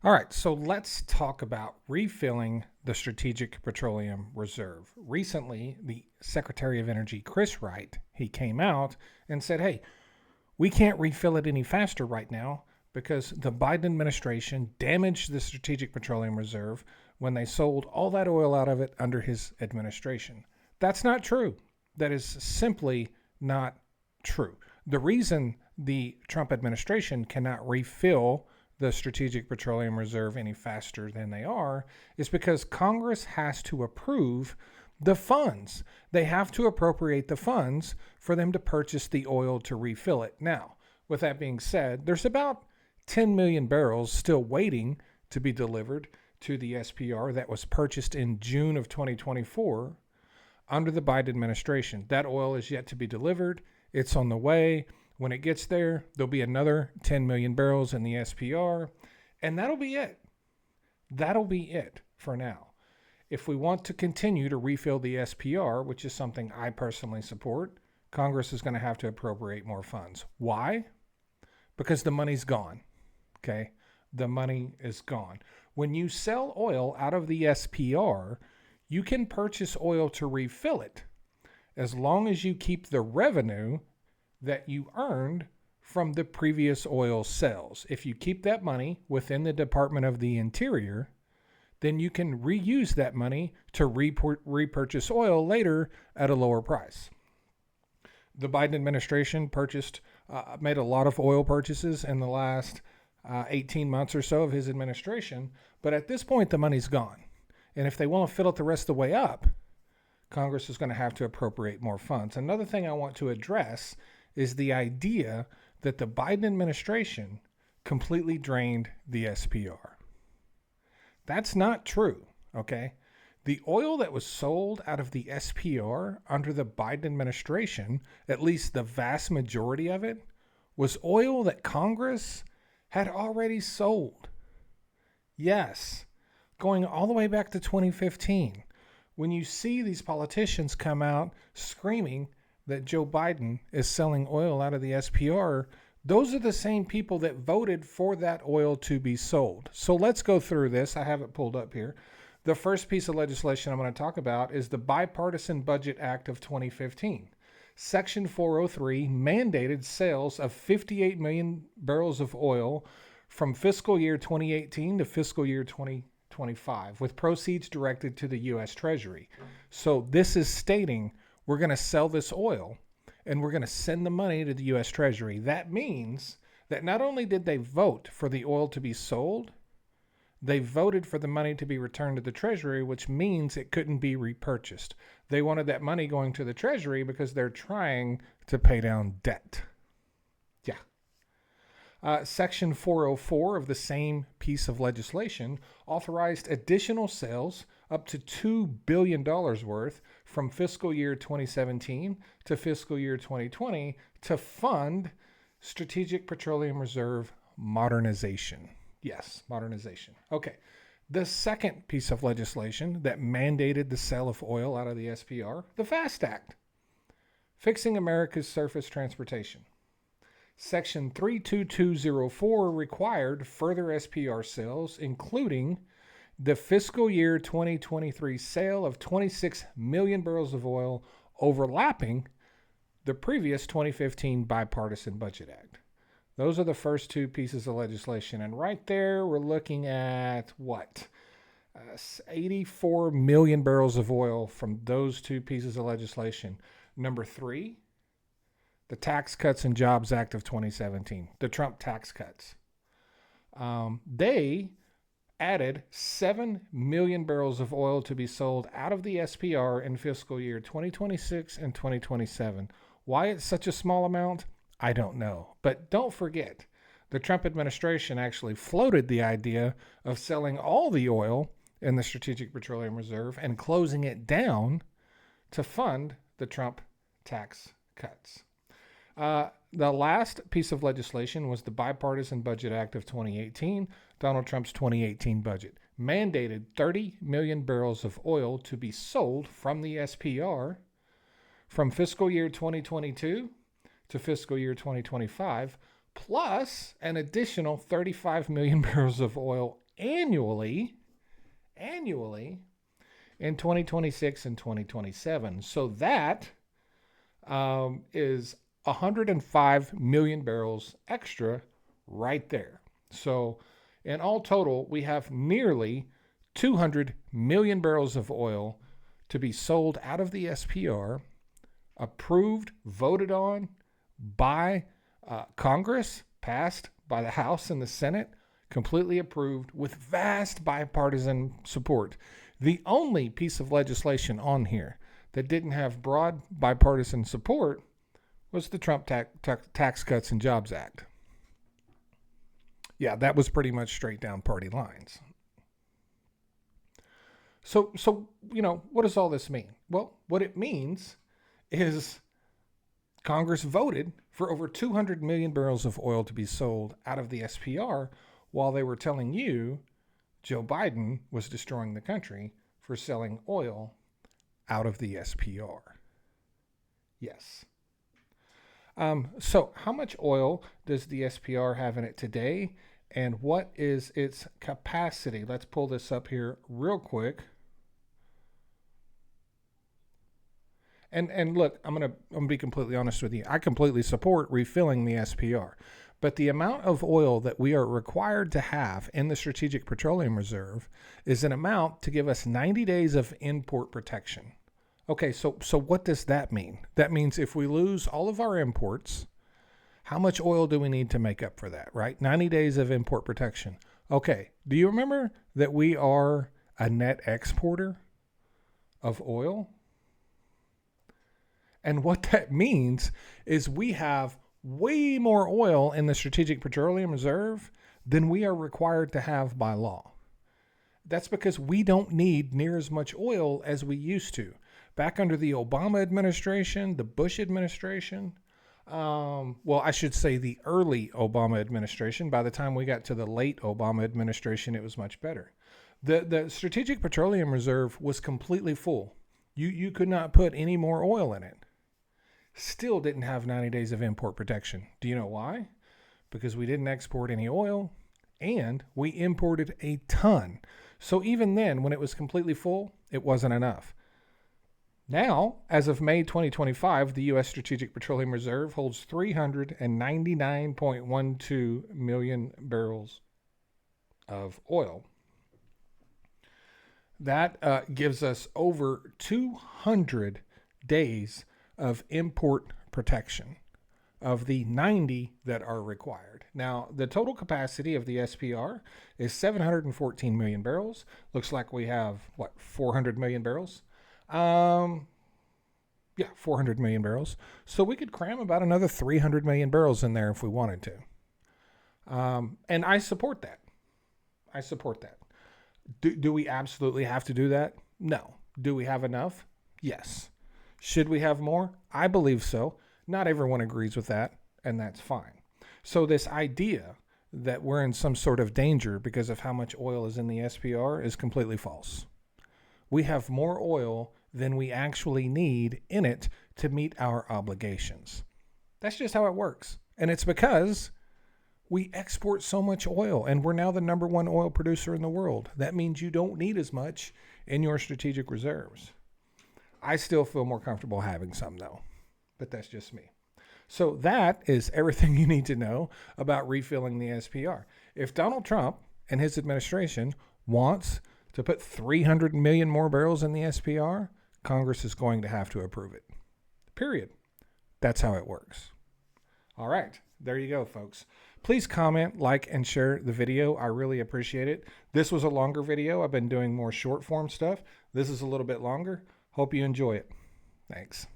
All right, so let's talk about refilling the Strategic Petroleum Reserve. Recently, the Secretary of Energy, Chris Wright, he came out and said, hey, we can't refill it any faster right now because the Biden administration damaged the Strategic Petroleum Reserve when they sold all that oil out of it under his administration. That's not true. That is simply not true. The reason the Trump administration cannot refill the Strategic Petroleum Reserve any faster than they are is because Congress has to approve the funds. They have to appropriate the funds for them to purchase the oil to refill it. Now, with that being said, there's about 10 million barrels still waiting to be delivered to the SPR that was purchased in June of 2024 under the Biden administration. That oil is yet to be delivered. It's on the way. When it gets there, there'll be another 10 million barrels in the SPR, and that'll be it. That'll be it for now. If we want to continue to refill the SPR, which is something I personally support, Congress is going to have to appropriate more funds. Why? Because the money's gone. Okay? The money is gone. When you sell oil out of the SPR, you can purchase oil to refill it as long as you keep the revenue that you earned from the previous oil sales. If you keep that money within the Department of the Interior, then you can reuse that money to repurchase oil later at a lower price. The Biden administration made a lot of oil purchases in the last 18 months or so of his administration, but at this point, the money's gone. And if they want to fill it the rest of the way up, Congress is going to have to appropriate more funds. Another thing I want to address is the idea that the Biden administration completely drained the SPR. That's not true, okay? The oil that was sold out of the SPR under the Biden administration, at least the vast majority of it, was oil that Congress had already sold. Yes, going all the way back to 2015. When you see these politicians come out screaming that Joe Biden is selling oil out of the SPR, those are the same people that voted for that oil to be sold. So let's go through this. I have it pulled up here. The first piece of legislation I'm going to talk about is the Bipartisan Budget Act of 2015. Section 403 mandated sales of 58 million barrels of oil from fiscal year 2018 to fiscal year 2025, with proceeds directed to the U.S. Treasury. So this is stating we're going to sell this oil and we're going to send the money to the U.S. Treasury. That means that not only did they vote for the oil to be sold, they voted for the money to be returned to the Treasury, which means it couldn't be repurchased. They wanted that money going to the Treasury because they're trying to pay down debt. Yeah. Section 404 of the same piece of legislation authorized additional sales up to $2 billion worth from fiscal year 2017 to fiscal year 2020 to fund Strategic Petroleum Reserve modernization. Yes, modernization. Okay. The second piece of legislation that mandated the sale of oil out of the SPR, the FAST Act, Fixing America's Surface Transportation. Section 32204 required further SPR sales, including the fiscal year 2023 sale of 26 million barrels of oil, overlapping the previous 2015 Bipartisan Budget Act. Those are the first two pieces of legislation. And right there, we're looking at what? 84 million barrels of oil from those two pieces of legislation. Number three, the Tax Cuts and Jobs Act of 2017, the Trump tax cuts. They added 7 million barrels of oil to be sold out of the SPR in fiscal year 2026 and 2027. Why it's such a small amount? I don't know. But don't forget, the Trump administration actually floated the idea of selling all the oil in the Strategic Petroleum Reserve and closing it down to fund the Trump tax cuts. The last piece of legislation was the Bipartisan Budget Act of 2018, Donald Trump's 2018 budget. Mandated 30 million barrels of oil to be sold from the SPR from fiscal year 2022 to fiscal year 2025, plus an additional 35 million barrels of oil annually in 2026 and 2027. So that is 105 million barrels extra right there. So in all total, we have nearly 200 million barrels of oil to be sold out of the SPR, approved, voted on by Congress, passed by the House and the Senate, completely approved with vast bipartisan support. The only piece of legislation on here that didn't have broad bipartisan support was the Trump Tax Cuts and Jobs Act. Yeah, that was pretty much straight down party lines. So what does all this mean? Well, what it means is Congress voted for over 200 million barrels of oil to be sold out of the SPR while they were telling you Joe Biden was destroying the country for selling oil out of the SPR. Yes. So how much oil does the SPR have in it today, and what is its capacity? Let's pull this up here real quick. And look, I'm gonna be completely honest with you. I completely support refilling the SPR, but the amount of oil that we are required to have in the Strategic Petroleum Reserve is an amount to give us 90 days of import protection. Okay, so what does that mean? That means if we lose all of our imports, how much oil do we need to make up for that, right? 90 days of import protection. Okay, do you remember that we are a net exporter of oil? And what that means is we have way more oil in the Strategic Petroleum Reserve than we are required to have by law. That's because we don't need near as much oil as we used to. Back under the Obama administration, the Bush administration, I should say the early Obama administration. By the time we got to the late Obama administration, it was much better. The Strategic Petroleum Reserve was completely full. You could not put any more oil in it. Still didn't have 90 days of import protection. Do you know why? Because we didn't export any oil and we imported a ton. So even then, when it was completely full, it wasn't enough. Now, as of May 2025, the U.S. Strategic Petroleum Reserve holds 399.12 million barrels of oil. That gives us over 200 days of import protection of the 90 that are required. Now, the total capacity of the SPR is 714 million barrels. Looks like we have, 400 million barrels? 400 million barrels. So we could cram about another 300 million barrels in there if we wanted to. And I support that. Do we absolutely have to do that? No. Do we have enough? Yes. Should we have more? I believe so. Not everyone agrees with that, and that's fine. So this idea that we're in some sort of danger because of how much oil is in the SPR is completely false. We have more oil than we actually need in it to meet our obligations. That's just how it works. And it's because we export so much oil, and we're now the number one oil producer in the world. That means you don't need as much in your strategic reserves. I still feel more comfortable having some, though, but that's just me. So that is everything you need to know about refilling the SPR. If Donald Trump and his administration wants to put 300 million more barrels in the SPR, Congress is going to have to approve it. Period. That's how it works. All right. There you go, folks. Please comment, like, and share the video. I really appreciate it. This was a longer video. I've been doing more short form stuff. This is a little bit longer. Hope you enjoy it. Thanks.